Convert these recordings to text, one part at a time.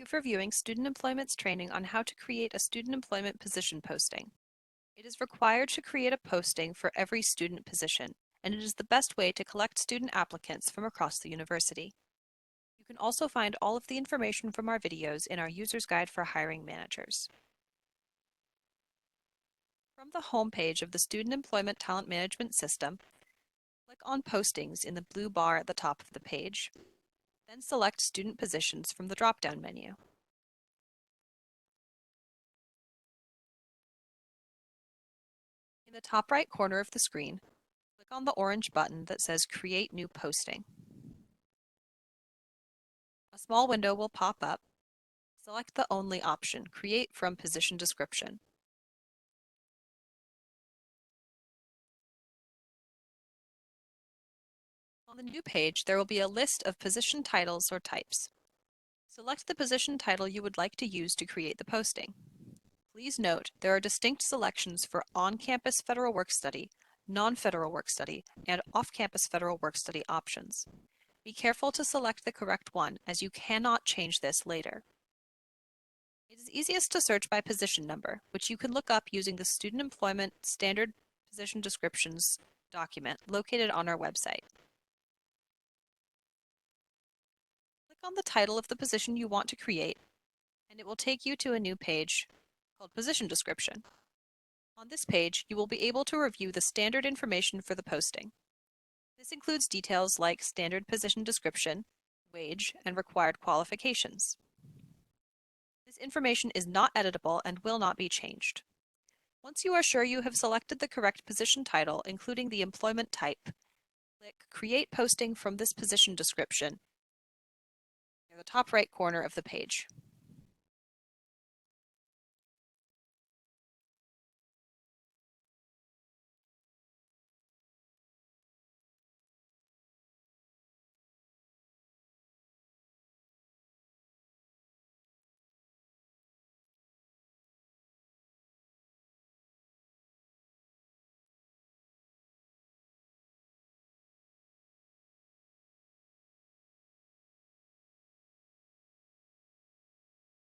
you for viewing Student Employment's training on how to create a student employment position posting. It is required to create a posting for every student position, and it is the best way to collect student applicants from across the university. You can also find all of the information from our videos in our User's Guide for Hiring Managers. From the home page of the Student Employment Talent Management System, click on Postings in the blue bar at the top of the page, then select Student Positions from the drop-down menu. In the top right corner of the screen, click on the orange button that says Create New Posting. A small window will pop up. Select the only option, Create from Position Description. On the new page, there will be a list of position titles or types. Select the position title you would like to use to create the posting. Please note, there are distinct selections for on-campus federal work study, non-federal work study, and off-campus federal work study options. Be careful to select the correct one, as you cannot change this later. It is easiest to search by position number, which you can look up using the Student Employment Standard Position Descriptions document located on our website. Click on the title of the position you want to create, and it will take you to a new page called Position Description. On this page, you will be able to review the standard information for the posting. This includes details like standard position description, wage, and required qualifications. This information is not editable and will not be changed. Once you are sure you have selected the correct position title, including the employment type, click Create Posting from this position description near the top right corner of the page.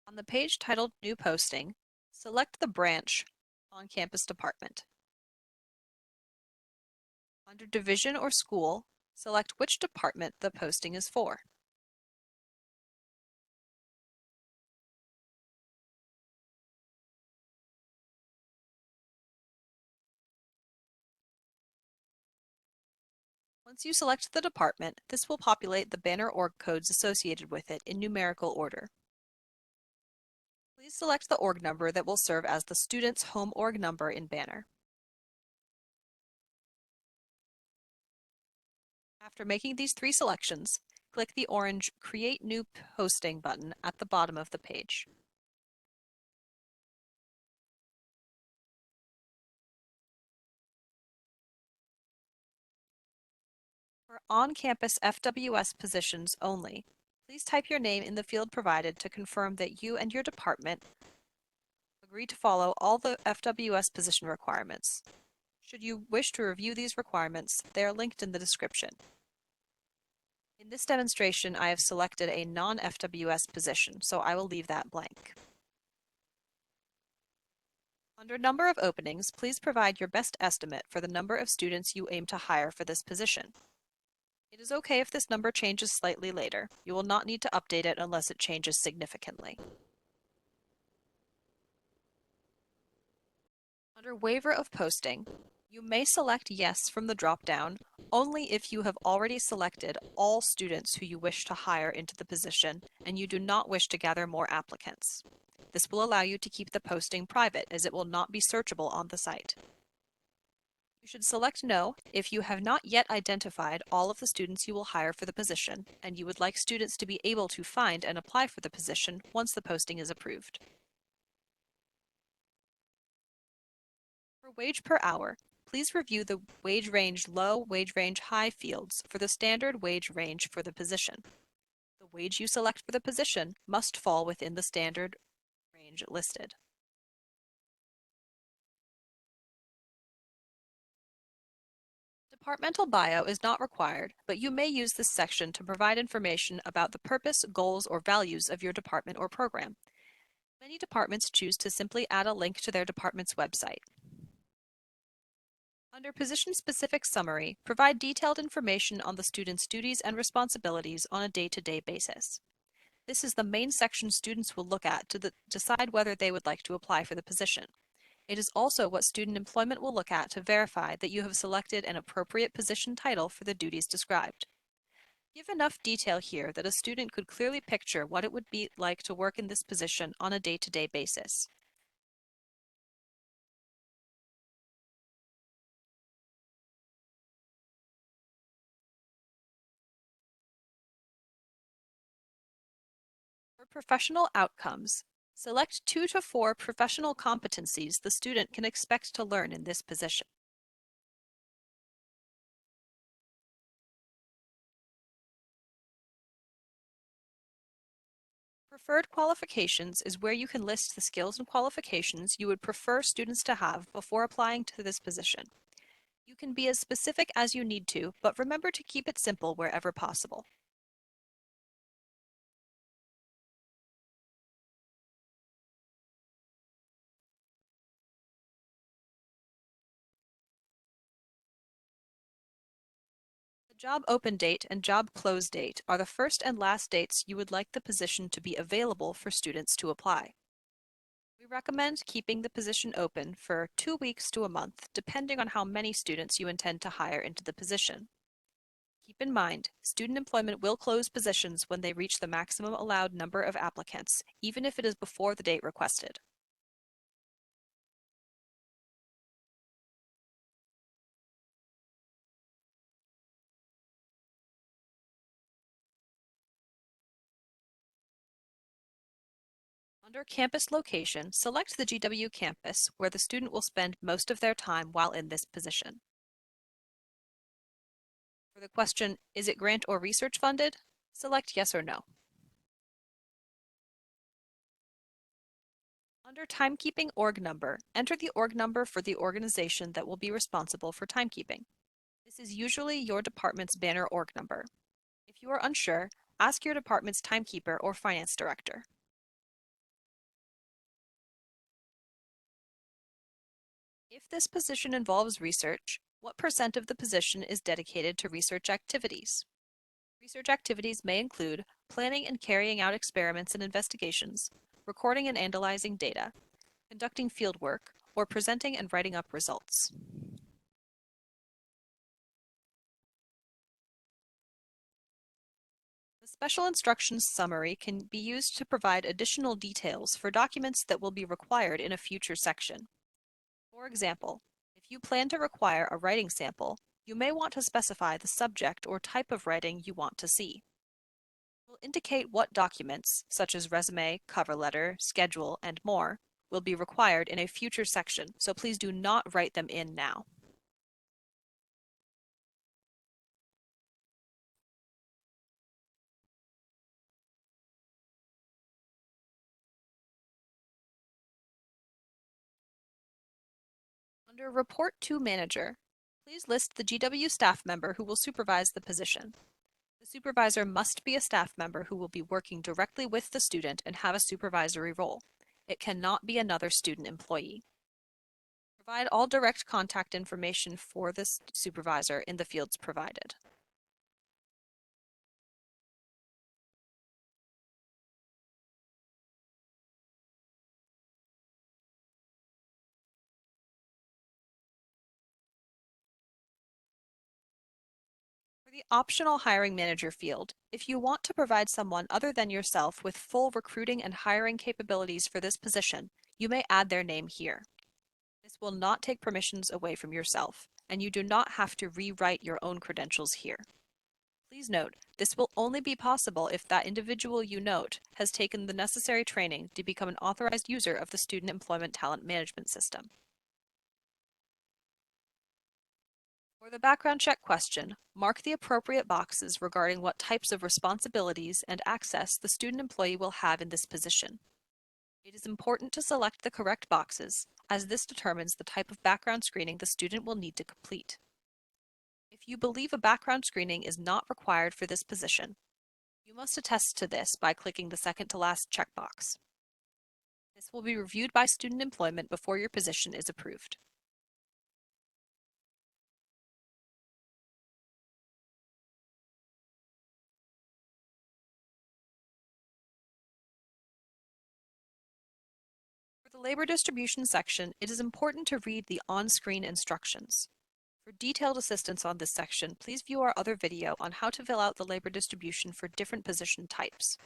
On the page titled New Posting, select the branch on-campus department. Under Division or School, select which department the posting is for. Once you select the department, this will populate the Banner org codes associated with it in numerical order. Please select the org number that will serve as the student's home org number in Banner. After making these three selections, click the orange Create New Posting button at the bottom of the page. For on-campus FWS positions only, please type your name in the field provided to confirm that you and your department agree to follow all the FWS position requirements. Should you wish to review these requirements, they are linked in the description. In this demonstration, I have selected a non-FWS position, so I will leave that blank. Under Number of Openings, please provide your best estimate for the number of students you aim to hire for this position. It is okay if this number changes slightly later. You will not need to update it unless it changes significantly. Under Waiver of Posting, you may select Yes from the drop-down only if you have already selected all students who you wish to hire into the position and you do not wish to gather more applicants. This will allow you to keep the posting private, as it will not be searchable on the site. You should select No if you have not yet identified all of the students you will hire for the position, and you would like students to be able to find and apply for the position once the posting is approved. For wage per hour, please review the wage range low, wage range high fields for the standard wage range for the position. The wage you select for the position must fall within the standard range listed. Departmental Bio is not required, but you may use this section to provide information about the purpose, goals, or values of your department or program. Many departments choose to simply add a link to their department's website. Under Position-Specific Summary, provide detailed information on the student's duties and responsibilities on a day-to-day basis. This is the main section students will look at to decide whether they would like to apply for the position. It is also what student employment will look at to verify that you have selected an appropriate position title for the duties described. Give enough detail here that a student could clearly picture what it would be like to work in this position on a day-to-day basis. For professional outcomes, select 2 to 4 professional competencies the student can expect to learn in this position. Preferred qualifications is where you can list the skills and qualifications you would prefer students to have before applying to this position. You can be as specific as you need to, but remember to keep it simple wherever possible. The job open date and job close date are the first and last dates you would like the position to be available for students to apply. We recommend keeping the position open for 2 weeks to a month, depending on how many students you intend to hire into the position. Keep in mind, student employment will close positions when they reach the maximum allowed number of applicants, even if it is before the date requested. Under Campus Location, select the GW campus where the student will spend most of their time while in this position. For the question, is it grant or research funded? Select yes or no. Under Timekeeping Org Number, enter the org number for the organization that will be responsible for timekeeping. This is usually your department's banner org number. If you are unsure, ask your department's timekeeper or finance director. If this position involves research, what % of the position is dedicated to research activities? Research activities may include planning and carrying out experiments and investigations, recording and analyzing data, conducting fieldwork, or presenting and writing up results. The Special Instructions Summary can be used to provide additional details for documents that will be required in a future section. For example, if you plan to require a writing sample, you may want to specify the subject or type of writing you want to see. It will indicate what documents, such as resume, cover letter, schedule, and more, will be required in a future section, so please do not write them in now. Under Report to Manager, please list the GW staff member who will supervise the position. The supervisor must be a staff member who will be working directly with the student and have a supervisory role. It cannot be another student employee. Provide all direct contact information for this supervisor in the fields provided. For the optional hiring manager field, if you want to provide someone other than yourself with full recruiting and hiring capabilities for this position, you may add their name here. This will not take permissions away from yourself, and you do not have to rewrite your own credentials here. Please note, this will only be possible if that individual you note has taken the necessary training to become an authorized user of the Student Employment Talent Management System. For the background check question, mark the appropriate boxes regarding what types of responsibilities and access the student employee will have in this position. It is important to select the correct boxes, as this determines the type of background screening the student will need to complete. If you believe a background screening is not required for this position, you must attest to this by clicking the second to last checkbox. This will be reviewed by student employment before your position is approved. For the labor distribution section, it is important to read the on-screen instructions. For detailed assistance on this section, please view our other video on how to fill out the labor distribution for different position types.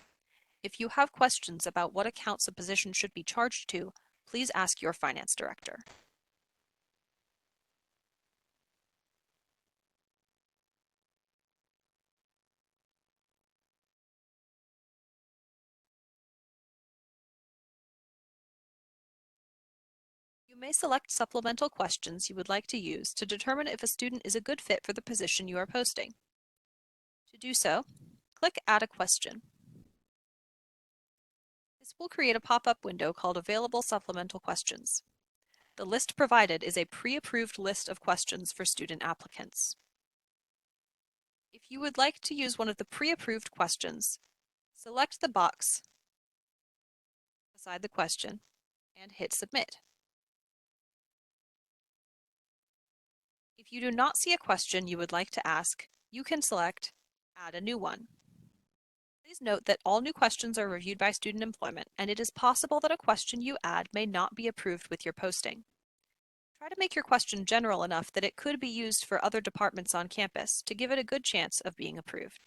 If you have questions about what accounts a position should be charged to, please ask your finance director. You may select supplemental questions you would like to use to determine if a student is a good fit for the position you are posting. To do so, click Add a Question. This will create a pop-up window called Available Supplemental Questions. The list provided is a pre-approved list of questions for student applicants. If you would like to use one of the pre-approved questions, select the box beside the question and hit Submit. If you do not see a question you would like to ask, you can select Add a New One. Please note that all new questions are reviewed by student employment, and it is possible that a question you add may not be approved with your posting. Try to make your question general enough that it could be used for other departments on campus to give it a good chance of being approved.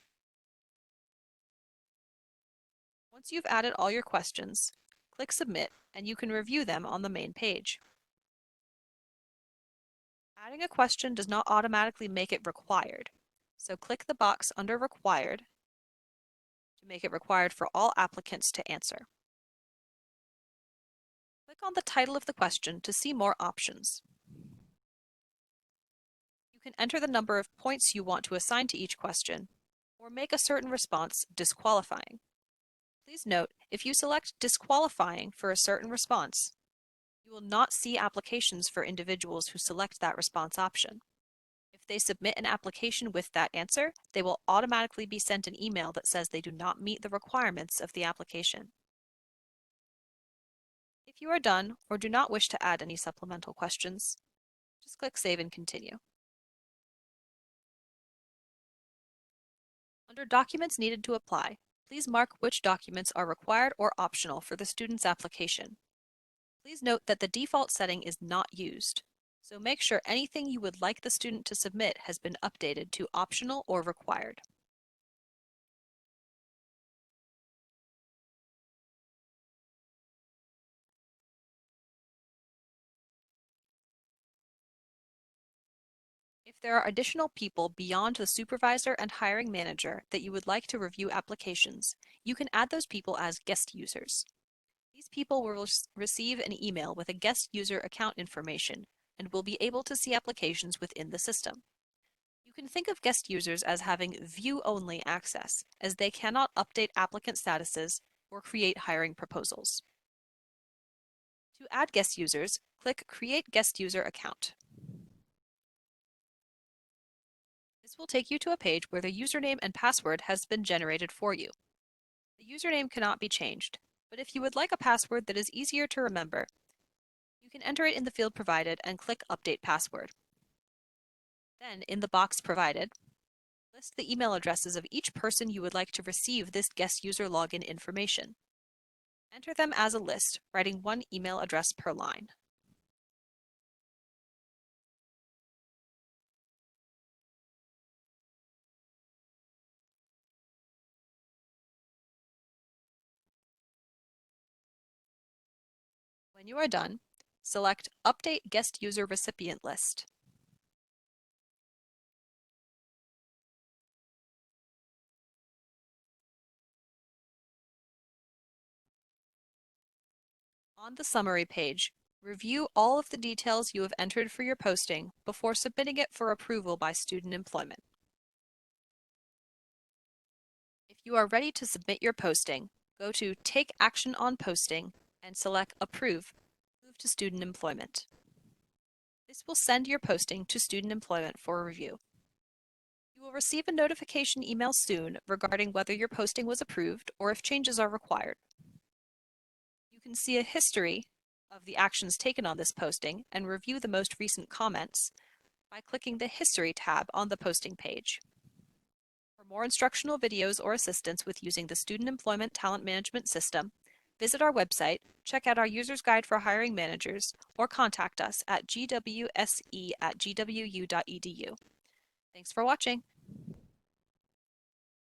Once you've added all your questions, click Submit and you can review them on the main page. Adding a question does not automatically make it required, so click the box under Required to make it required for all applicants to answer. Click on the title of the question to see more options. You can enter the number of points you want to assign to each question, or make a certain response disqualifying. Please note, if you select disqualifying for a certain response, you will not see applications for individuals who select that response option. If they submit an application with that answer, they will automatically be sent an email that says they do not meet the requirements of the application. If you are done or do not wish to add any supplemental questions, just click Save and Continue. Under Documents Needed to Apply, please mark which documents are required or optional for the student's application. Please note that the default setting is not used, so make sure anything you would like the student to submit has been updated to optional or required. If there are additional people beyond the supervisor and hiring manager that you would like to review applications, you can add those people as guest users. These people will receive an email with a guest user account information and will be able to see applications within the system. You can think of guest users as having view-only access, as they cannot update applicant statuses or create hiring proposals. To add guest users, click Create Guest User Account. This will take you to a page where the username and password has been generated for you. The username cannot be changed, but if you would like a password that is easier to remember, you can enter it in the field provided and click Update Password. Then, in the box provided, list the email addresses of each person you would like to receive this guest user login information. Enter them as a list, writing one email address per line. When you are done, select Update Guest User Recipient List. On the summary page, review all of the details you have entered for your posting before submitting it for approval by student employment. If you are ready to submit your posting, go to Take Action on Posting and select Approve, move to Student Employment. This will send your posting to student employment for review. You will receive a notification email soon regarding whether your posting was approved or if changes are required. You can see a history of the actions taken on this posting and review the most recent comments by clicking the History tab on the posting page. For more instructional videos or assistance with using the Student Employment Talent Management System, visit our website, check out our User's Guide for Hiring Managers, or contact us at gwse@gwu.edu. Thanks for watching.